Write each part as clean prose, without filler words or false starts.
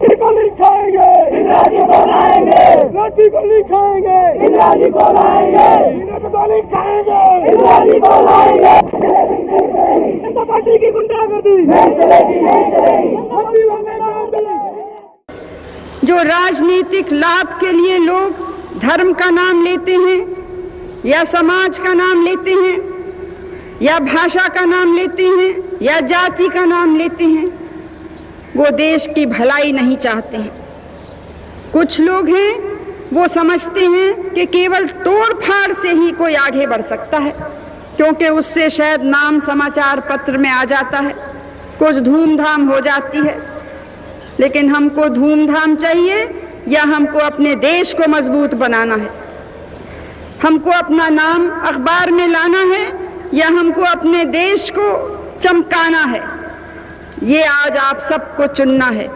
को लिखाएंगे, इंदिरा जी को लाएंगे, रांची को लिखाएंगे, इंदिरा जी को लाएंगे, को लिखाएंगे, इंदिरा जी को लाएंगे। जनता पार्टी की गुंडागर्दी नहीं चलेगी, नहीं चलेगी, हम भी जो राजनीतिक लाभ के लिए लोग धर्म का नाम लेते हैं या समाज का नाम लेते हैं या भाषा का नाम लेते हैं या जाति का नाम लेते हैं, वो देश की भलाई नहीं चाहते हैं। कुछ लोग हैं वो समझते हैं कि केवल तोड़ फाड़ से ही कोई आगे बढ़ सकता है, क्योंकि उससे शायद नाम समाचार पत्र में आ जाता है, कुछ धूमधाम हो जाती है। लेकिन हमको धूमधाम चाहिए या हमको अपने देश को मजबूत बनाना है? हमको अपना नाम अखबार में लाना है या हमको अपने देश को चमकाना है? ये आज आप सबको चुनना है।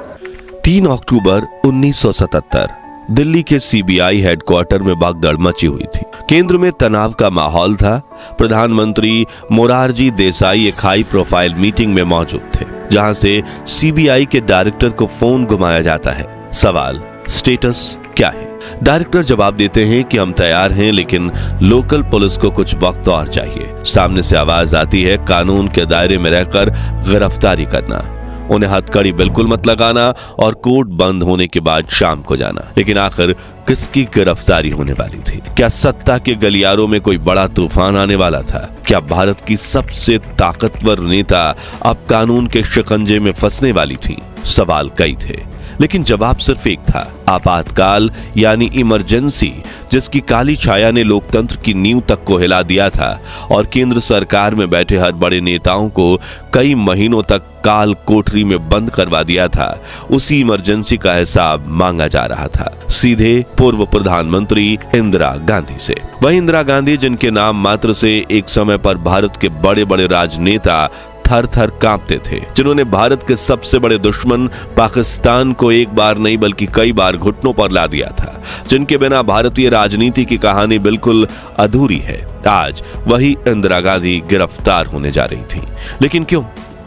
3 अक्टूबर 1977 दिल्ली के सीबीआई हेडक्वार्टर में भगदड़ मची हुई थी। केंद्र में तनाव का माहौल था। प्रधानमंत्री मोरारजी देसाई एक हाई प्रोफाइल मीटिंग में मौजूद थे, जहां से सीबीआई के डायरेक्टर को फोन घुमाया जाता है। सवाल, स्टेटस क्या है? डायरेक्टर जवाब देते हैं कि हम तैयार हैं, लेकिन लोकल पुलिस को कुछ वक्त और चाहिए। सामने से आवाज आती है, कानून के दायरे में रहकर गिरफ्तारी करना, उन्हें हथकड़ी बिल्कुल मत लगाना और कोर्ट बंद होने के बाद शाम को जाना। लेकिन आखिर किसकी गिरफ्तारी होने वाली थी? क्या सत्ता के गलियारों में कोई बड़ा तूफान आने वाला था? क्या भारत की सबसे ताकतवर नेता अब कानून के शिकंजे में फंसने वाली थी? सवाल कई थे, लेकिन जवाब सिर्फ एक था, आपातकाल यानी इमरजेंसी, जिसकी काली छाया ने लोकतंत्र की नींव तक को हिला दिया था और केंद्र सरकार में बैठे हर बड़े नेताओं को कई महीनों तक काल कोठरी में बंद करवा दिया था। उसी इमरजेंसी का हिसाब मांगा जा रहा था, सीधे पूर्व प्रधानमंत्री इंदिरा गांधी से। वही इंदिरा गांधी जिनके नाम मात्र से एक समय पर भारत के बड़े बड़े राजनेता थर थर कांपते थे, जिन्होंने भारत के सबसे बड़े दुश्मन पाकिस्तान को एक बार नहीं बल्कि कई बार घुटनों पर ला दिया था, जिनके बिना भारतीय राजनीति की कहानी बिल्कुल अधूरी है। आज वही इंदिरा गांधी गिरफ्तार होने जा रही थी। लेकिन क्यों?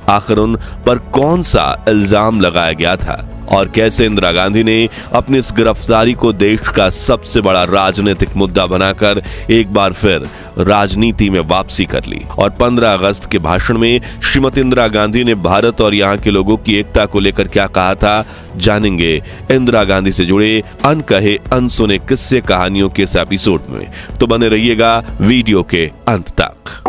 आखिर उन पर कौन सा इल्जाम लगाया गया था और कैसे इंदिरा गांधी ने अपनी इस गिरफ्तारी को देश का सबसे बड़ा राजनीतिक मुद्दा बनाकर एक बार फिर राजनीति में वापसी कर ली? और 15 अगस्त के भाषण में श्रीमती इंदिरा गांधी ने भारत और यहाँ के लोगों की एकता को लेकर क्या कहा था, जानेंगे इंदिरा गांधी से जुड़े अनकहे अनसुने किस्से कहानियों के इस एपिसोड में। तो बने रहिएगा वीडियो के अंत तक।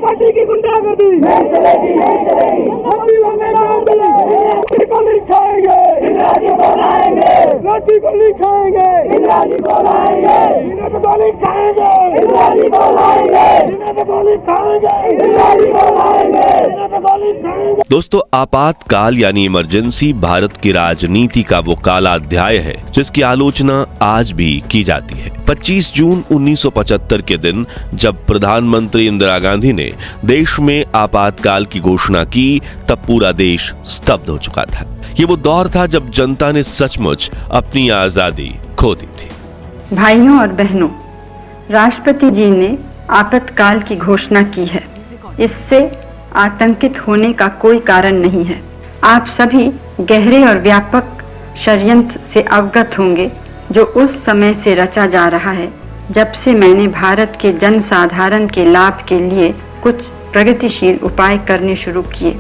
पार्टी की गुंडागर्दी नहीं चलेगी, नहीं चलेगी, हम भी को लिखाएंगे, इंदिरा जी को लाएंगे, रांची को लिखाएंगे, इंदिरा जी को लाएंगे, को लिखाएंगे, इंदिरा जी को लाएंगे, को लिखाएंगे, इंदिरा जी को लाएंगे, को लिखाएंगे। दोस्तों, आपातकाल यानी इमरजेंसी भारत की राजनीति का वो काला अध्याय है जिसकी आलोचना आज भी की जाती है। 25 जून 1975 के दिन जब प्रधानमंत्री इंदिरा गांधी ने देश में आपातकाल की घोषणा की, तब पूरा देश स्तब्ध हो चुका था। ये वो दौर था जब जनता ने सचमुच अपनी आजादी खो दी थी। भाइयों और बहनों, राष्ट्रपति जी ने आपातकाल की घोषणा की है। इससे आतंकित होने का कोई कारण नहीं है। आप सभी गहरे और व्यापक षड्यंत्र से अवगत होंगे जो उस समय से रचा जा रहा है जब से मैंने भारत के जनसाधारण के लाभ के लिए कुछ प्रगतिशील उपाय करने शुरू किए।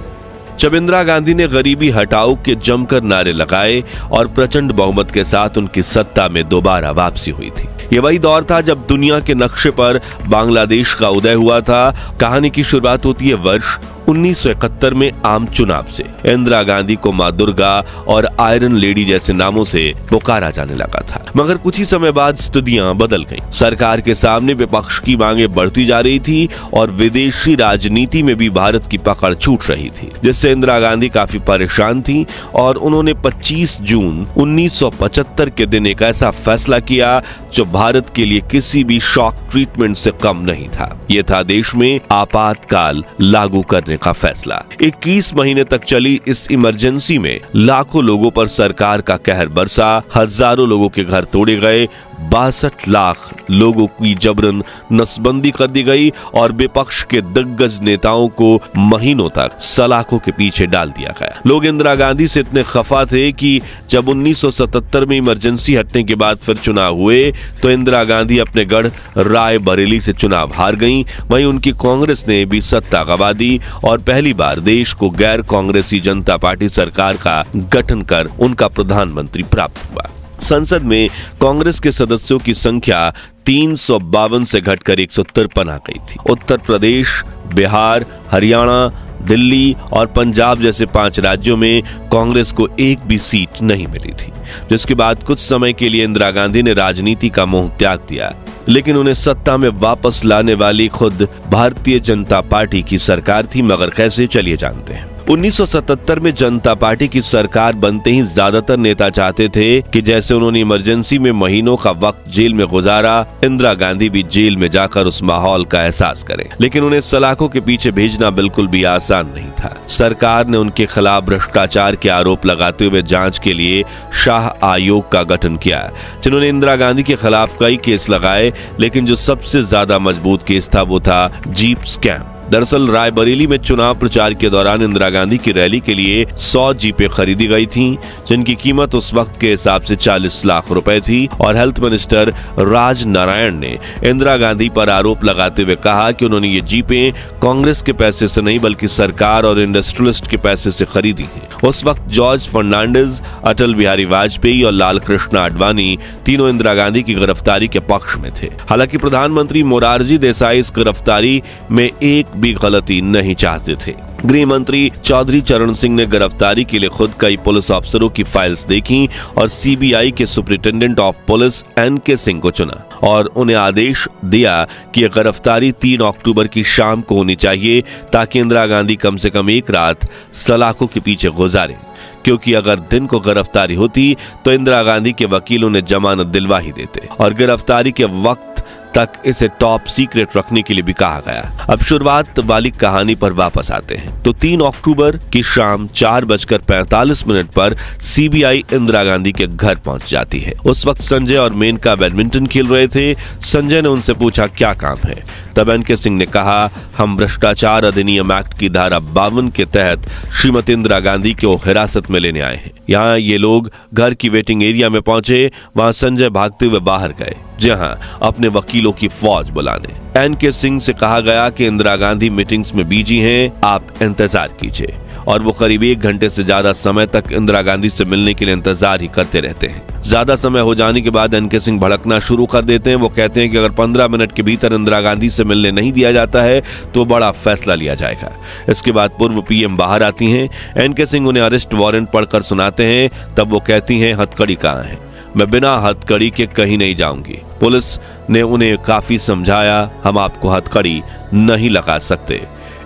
जब इंदिरा गांधी ने गरीबी हटाओ के जमकर नारे लगाए और प्रचंड बहुमत के साथ उनकी सत्ता में दोबारा वापसी हुई थी। ये वही दौर था जब दुनिया के नक्शे पर बांग्लादेश का उदय हुआ था। कहानी की शुरुआत होती है वर्ष 1971 में आम चुनाव से इंदिरा गांधी को मां दुर्गा और आयरन लेडी जैसे नामों से पुकारा जाने लगा था। मगर कुछ ही समय बाद स्थितियां बदल गईं। सरकार के सामने विपक्ष की मांगे बढ़ती जा रही थी और विदेशी राजनीति में भी भारत की पकड़ छूट रही थी, जिससे इंदिरा गांधी काफी परेशान थी और उन्होंने 25 जून 1975 के दिन एक ऐसा फैसला किया जो भारत के लिए किसी भी शॉक ट्रीटमेंट से कम नहीं था। यह था देश में आपातकाल लागू करने का फैसला। 21 महीने तक चली इस इमरजेंसी में लाखों लोगों पर सरकार का कहर बरसा, हजारों लोगों के घर तोड़े गए, 62 लाख लोगों की जबरन नसबंदी कर दी गई और विपक्ष के दिग्गज नेताओं को महीनों तक सलाखों के पीछे डाल दिया गया। लोग इंदिरा गांधी से इतने खफा थे कि जब 1977 में इमरजेंसी हटने के बाद फिर चुनाव हुए तो इंदिरा गांधी अपने गढ़ रायबरेली से चुनाव हार गईं। वहीं उनकी कांग्रेस ने भी सत्ता गंवा दी और पहली बार देश को गैर कांग्रेसी जनता पार्टी सरकार का गठन कर उनका प्रधानमंत्री प्राप्त हुआ। संसद में कांग्रेस के सदस्यों की संख्या 352 से घटकर 153 आ गई थी। उत्तर प्रदेश, बिहार, हरियाणा, दिल्ली और पंजाब जैसे 5 राज्यों में कांग्रेस को एक भी सीट नहीं मिली थी, जिसके बाद कुछ समय के लिए इंदिरा गांधी ने राजनीति का मोह त्याग दिया। लेकिन उन्हें सत्ता में वापस लाने वाली खुद भारतीय जनता पार्टी की सरकार थी। मगर कैसे, चलिए जानते हैं। 1977 में जनता पार्टी की सरकार बनते ही ज्यादातर नेता चाहते थे कि जैसे उन्होंने इमरजेंसी में महीनों का वक्त जेल में गुजारा, इंदिरा गांधी भी जेल में जाकर उस माहौल का एहसास करें। लेकिन उन्हें सलाखों के पीछे भेजना बिल्कुल भी आसान नहीं था। सरकार ने उनके खिलाफ भ्रष्टाचार के आरोप लगाते हुए जांच के लिए शाह आयोग का गठन किया, जिन्होंने इंदिरा गांधी के खिलाफ कई केस लगाए। लेकिन जो सबसे ज्यादा मजबूत केस था वो था जीप स्कैम। दरअसल रायबरेली में चुनाव प्रचार के दौरान इंदिरा गांधी की रैली के लिए 100 जीपें खरीदी गई थीं, जिनकी कीमत उस वक्त के हिसाब से 40 लाख रुपए थी। और हेल्थ मिनिस्टर राज नारायण ने इंदिरा गांधी पर आरोप लगाते हुए कहा कि उन्होंने ये जीपें कांग्रेस के पैसे से नहीं बल्कि सरकार और इंडस्ट्रियलिस्ट के पैसे से खरीदी हैं। उस वक्त जॉर्ज फर्नांडिस, अटल बिहारी वाजपेयी और लाल कृष्ण आडवाणी तीनों इंदिरा गांधी की गिरफ्तारी के पक्ष में थे। हालांकि प्रधानमंत्री मोरारजी देसाई इस गिरफ्तारी में एक भी गलती नहीं चाहते थे। गृह मंत्री चौधरी चरण सिंह ने गिरफ्तारी के लिए खुद कई पुलिस अफसरों की फाइल्स देखी और सीबीआई के superintendent of police NK Singh को चुना और उन्हें आदेश दिया कि यह गिरफ्तारी 3 अक्टूबर की शाम को होनी चाहिए, ताकि इंदिरा गांधी कम से कम एक रात सलाखों के पीछे गुजारें। क्योंकि अगर दिन को गिरफ्तारी होती तो इंदिरा गांधी के वकील उन्हें जमानत दिलवा ही देते और गिरफ्तारी के वक्त तक इसे टॉप सीक्रेट रखने के लिए भी कहा गया। अब शुरुआत वाली कहानी पर वापस आते हैं। तो 3 अक्टूबर की शाम 4:45 पर सीबीआई इंदिरा गांधी के घर पहुंच जाती है। उस वक्त संजय और मेनका बैडमिंटन खेल रहे थे। संजय ने उनसे पूछा क्या काम है। तब एनके सिंह ने कहा, हम भ्रष्टाचार अधिनियम एक्ट की धारा 52 के तहत श्रीमती इंदिरा गांधी को हिरासत में लेने आए हैं। यहाँ ये लोग घर की वेटिंग एरिया में पहुंचे। वहां संजय भागते हुए बाहर गए, जहां अपने वकीलों की फौज बुलाने। एनके सिंह से कहा गया कि इंदिरा गांधी मीटिंग्स में बिजी हैं, आप इंतजार कीजिए। और वो करीब 1 घंटे से ज्यादा समय तक इंदिरा गांधी से मिलने के लिए इंतजार ही करते रहते हैं। ज्यादा समय हो जाने के बाद एनके सिंह भड़कना शुरू कर देते हैं। वो कहते हैं कि अगर 15 मिनट के भीतर इंदिरा गांधी से मिलने नहीं दिया जाता है तो बड़ा फैसला लिया जाएगा। इसके बाद पूर्व पीएम बाहर आती हैं। एनके सिंह उन्हें अरेस्ट वारंट पढ़कर सुनाते हैं। तब वो कहती हैं, हथकड़ी कहाँ है? मैं बिना हथकड़ी के कहीं नहीं जाऊंगी। पुलिस ने उन्हें काफी समझाया, हम आपको हथकड़ी नहीं लगा सकते।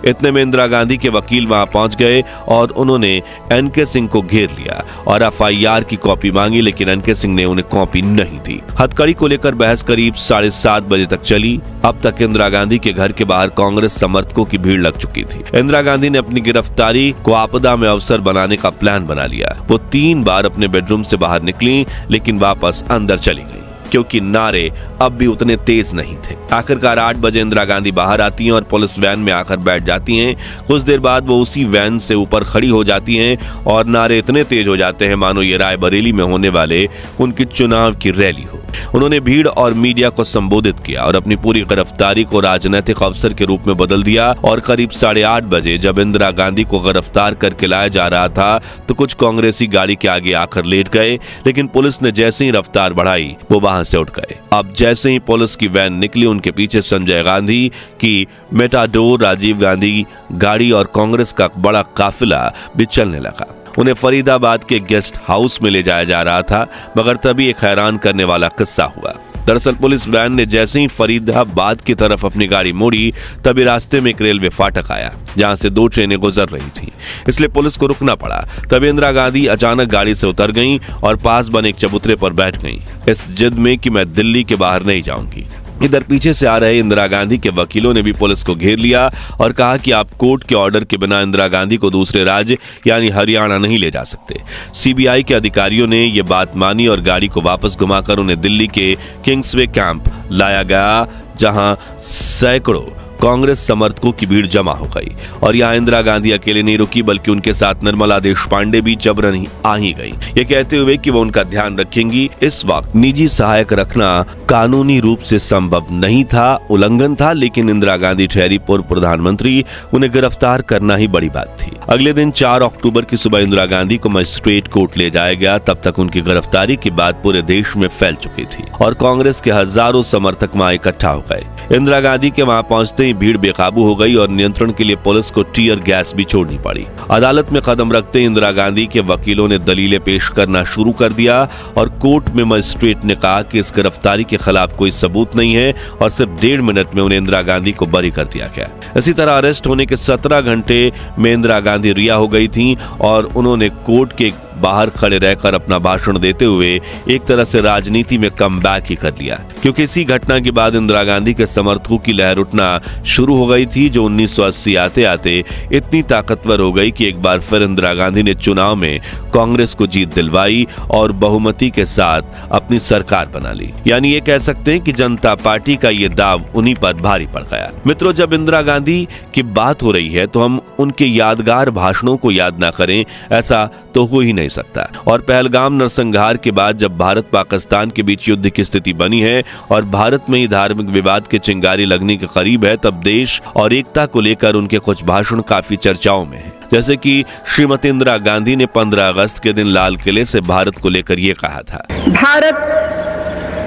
इतने में इंदिरा गांधी के वकील वहां पहुंच गए और उन्होंने एनके सिंह को घेर लिया और एफआईआर की कॉपी मांगी, लेकिन एनके सिंह ने उन्हें कॉपी नहीं दी। हथकड़ी को लेकर बहस करीब 7:30 बजे तक चली। अब तक इंदिरा गांधी के घर के बाहर कांग्रेस समर्थकों की भीड़ लग चुकी थी। इंदिरा गांधी ने अपनी गिरफ्तारी को आपदा में अवसर बनाने का प्लान बना लिया। वो 3 बार अपने बेडरूम से बाहर निकली, लेकिन वापस अंदर चली गई, क्योंकि नारे अब भी उतने तेज नहीं थे। आखिरकार 8 बजे इंदिरा गांधी बाहर आती हैं और पुलिस वैन में आकर बैठ जाती हैं। कुछ देर बाद वो उसी वैन से ऊपर खड़ी हो जाती हैं और नारे इतने तेज हो जाते हैं मानो ये रायबरेली में होने वाले उनकी चुनाव की रैली हो। उन्होंने भीड़ और मीडिया को संबोधित किया और अपनी पूरी गिरफ्तारी को राजनीतिक अवसर के रूप में बदल दिया। और करीब 8:30 बजे जब इंदिरा गांधी को गिरफ्तार करके लाया जा रहा था तो कुछ कांग्रेसी गाड़ी के आगे आकर लेट गए, लेकिन पुलिस ने जैसे ही रफ्तार बढ़ाई वो वहां से उठ गए। अब जैसे ही पुलिस की वैन निकली, उनके पीछे संजय गांधी की मेटाडोर, राजीव गांधी गाड़ी और कांग्रेस का बड़ा काफिला भी चलने लगा। उन्हें फरीदाबाद के गेस्ट हाउस में ले जाया जा रहा था, मगर तभी एक हैरान करने वाला किस्सा हुआ। दरअसल पुलिस वैन ने जैसे ही फरीदाबाद की तरफ अपनी गाड़ी मोड़ी, तभी रास्ते में एक रेलवे फाटक आया जहां से 2 ट्रेनें गुजर रही थीं, इसलिए पुलिस को रुकना पड़ा। तभी इंदिरा गांधी अचानक गाड़ी से उतर गईं और पास बने एक चबूतरे पर बैठ गईं, इस जिद में कि मैं दिल्ली के बाहर नहीं जाऊंगी। इधर पीछे से आ रहे इंदिरा गांधी के वकीलों ने भी पुलिस को घेर लिया और कहा कि आप कोर्ट के ऑर्डर के बिना इंदिरा गांधी को दूसरे राज्य यानी हरियाणा नहीं ले जा सकते। सीबीआई के अधिकारियों ने ये बात मानी और गाड़ी को वापस घुमाकर उन्हें दिल्ली के किंग्सवे कैंप लाया गया, जहां सैकड़ों कांग्रेस समर्थकों की भीड़ जमा हो गई। और यहाँ इंदिरा गांधी अकेले नहीं रुकी, बल्कि उनके साथ निर्मला देशपांडे भी जबरन ही आ ही गई, ये कहते हुए कि वो उनका ध्यान रखेंगी। इस वक्त निजी सहायक रखना कानूनी रूप से संभव नहीं था, उल्लंघन था, लेकिन इंदिरा गांधी ठहरी पूर्व प्रधानमंत्री, उन्हें गिरफ्तार करना ही बड़ी बात थी। अगले दिन 4 अक्टूबर की सुबह इंदिरा गांधी को मजिस्ट्रेट कोर्ट ले जाया गया। तब तक उनकी गिरफ्तारी की बात पूरे देश में फैल चुकी थी और कांग्रेस के हजारों समर्थक वहां इकट्ठा हो गए। इंदिरा गांधी के वहां पहुंचते ही भीड़ बेकाबू हो गई और नियंत्रण के लिए पुलिस को टीयर गैस भी छोड़नी पड़ी। अदालत में कदम रखते ही इंदिरा गांधी के वकीलों ने दलीलें पेश करना शुरू कर दिया और कोर्ट में मजिस्ट्रेट ने कहा कि इस गिरफ्तारी के खिलाफ कोई सबूत नहीं है और सिर्फ 1.5 मिनट में उन्हें इंदिरा गांधी को बरी कर दिया गया। इसी तरह अरेस्ट होने के 17 घंटे में इंदिरा गांधी रिहा हो गई थी और उन्होंने कोर्ट के बाहर खड़े रहकर अपना भाषण देते हुए एक तरह से राजनीति में कमबैक ही कर लिया, क्योंकि इसी घटना के बाद इंदिरा गांधी के समर्थकों की लहर उठना शुरू हो गई थी, जो 1980 आते आते इतनी ताकतवर हो गई कि एक बार फिर इंदिरा गांधी ने चुनाव में कांग्रेस को जीत दिलवाई और बहुमती के साथ अपनी सरकार बना ली। यानी ये कह सकते हैं कि जनता पार्टी का ये दाव उन्हीं पर भारी पड़ गया। मित्रों, जब इंदिरा गांधी की बात हो रही है तो हम उनके यादगार भाषणों को याद ना करें, ऐसा तो हो ही नहीं सकता। और पहलगाम नरसंहार के बाद जब भारत पाकिस्तान के बीच युद्ध की स्थिति बनी है और भारत में ही धार्मिक विवाद की चिंगारी लगने के करीब है, तब देश और एकता को लेकर उनके कुछ भाषण काफी चर्चाओं में हैं। जैसे कि श्रीमती इंदिरा गांधी ने 15 अगस्त के दिन लाल किले से भारत को लेकर ये कहा था, भारत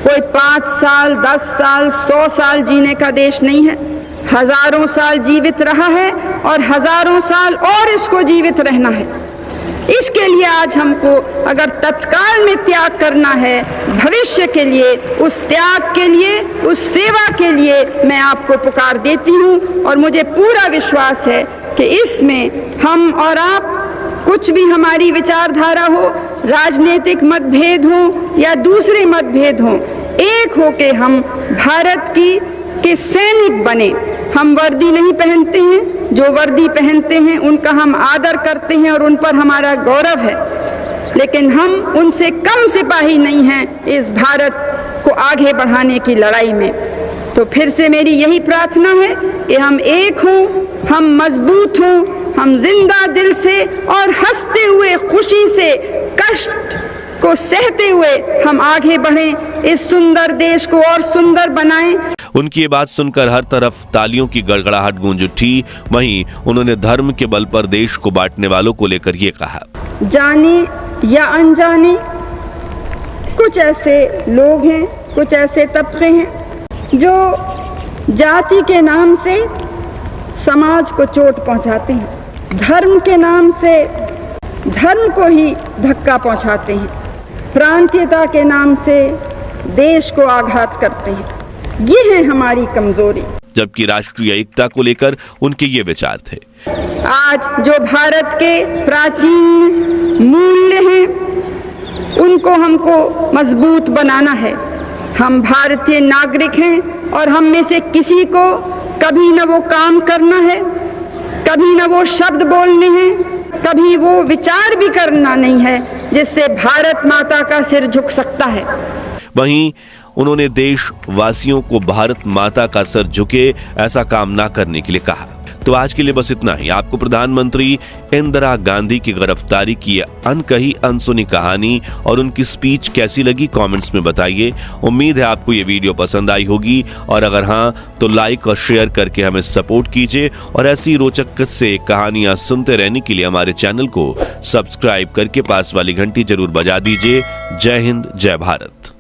कोई 5 साल, 10 साल, 100 साल जीने का देश नहीं है। हजारों साल जीवित रहा है और हजारों साल और इसको जीवित रहना है। इसके लिए आज हमको अगर तत्काल में त्याग करना है, भविष्य के लिए, उस त्याग के लिए, उस सेवा के लिए मैं आपको पुकार देती हूँ। और मुझे पूरा विश्वास है कि इसमें हम और आप, कुछ भी हमारी विचारधारा हो, राजनीतिक मतभेद हो या दूसरे मतभेद हो, एक होके हम भारत के सैनिक बने। हम वर्दी नहीं पहनते हैं, जो वर्दी पहनते हैं उनका हम आदर करते हैं और उन पर हमारा गौरव है, लेकिन हम उनसे कम सिपाही नहीं हैं इस भारत को आगे बढ़ाने की लड़ाई में। तो फिर से मेरी यही प्रार्थना है कि हम एक हों, हम मजबूत हों, हम जिंदा दिल से और हंसते हुए, खुशी से, कष्ट को सहते हुए हम आगे बढ़ें, इस सुंदर देश को और सुंदर बनाएं। उनकी ये बात सुनकर हर तरफ तालियों की गड़गड़ाहट गूंज उठी। वहीं उन्होंने धर्म के बल पर देश को बांटने वालों को लेकर ये कहा, जाने या अनजाने कुछ ऐसे लोग हैं, कुछ ऐसे तबके हैं जो जाति के नाम से समाज को चोट पहुंचाते हैं, धर्म के नाम से धर्म को ही धक्का पहुंचाते हैं, प्रांतीयता के नाम से देश को आघात करते हैं। ये है हमारी कमजोरी। जबकि राष्ट्रीय एकता को लेकर उनके ये विचार थे, आज जो भारत के प्राचीन मूल्य हैं उनको हमको मजबूत बनाना है। हम भारतीय नागरिक हैं और हम में से किसी को कभी न वो काम करना है, कभी न वो शब्द बोलने हैं, कभी वो विचार भी करना नहीं है जिससे भारत माता का सिर झुक सकता है। वहीं उन्होंने देशवासियों को भारत माता का सिर झुके ऐसा काम ना करने के लिए कहा। तो आज के लिए बस इतना ही। आपको प्रधानमंत्री इंदिरा गांधी की गिरफ्तारी की अनकही अनसुनी कहानी और उनकी स्पीच कैसी लगी कमेंट्स में बताइए। उम्मीद है आपको ये वीडियो पसंद आई होगी, और अगर हाँ तो लाइक और शेयर करके हमें सपोर्ट कीजिए, और ऐसी रोचक किस्से कहानियां सुनते रहने के लिए हमारे चैनल को सब्सक्राइब करके पास वाली घंटी जरूर बजा दीजिए। जय हिंद, जय भारत।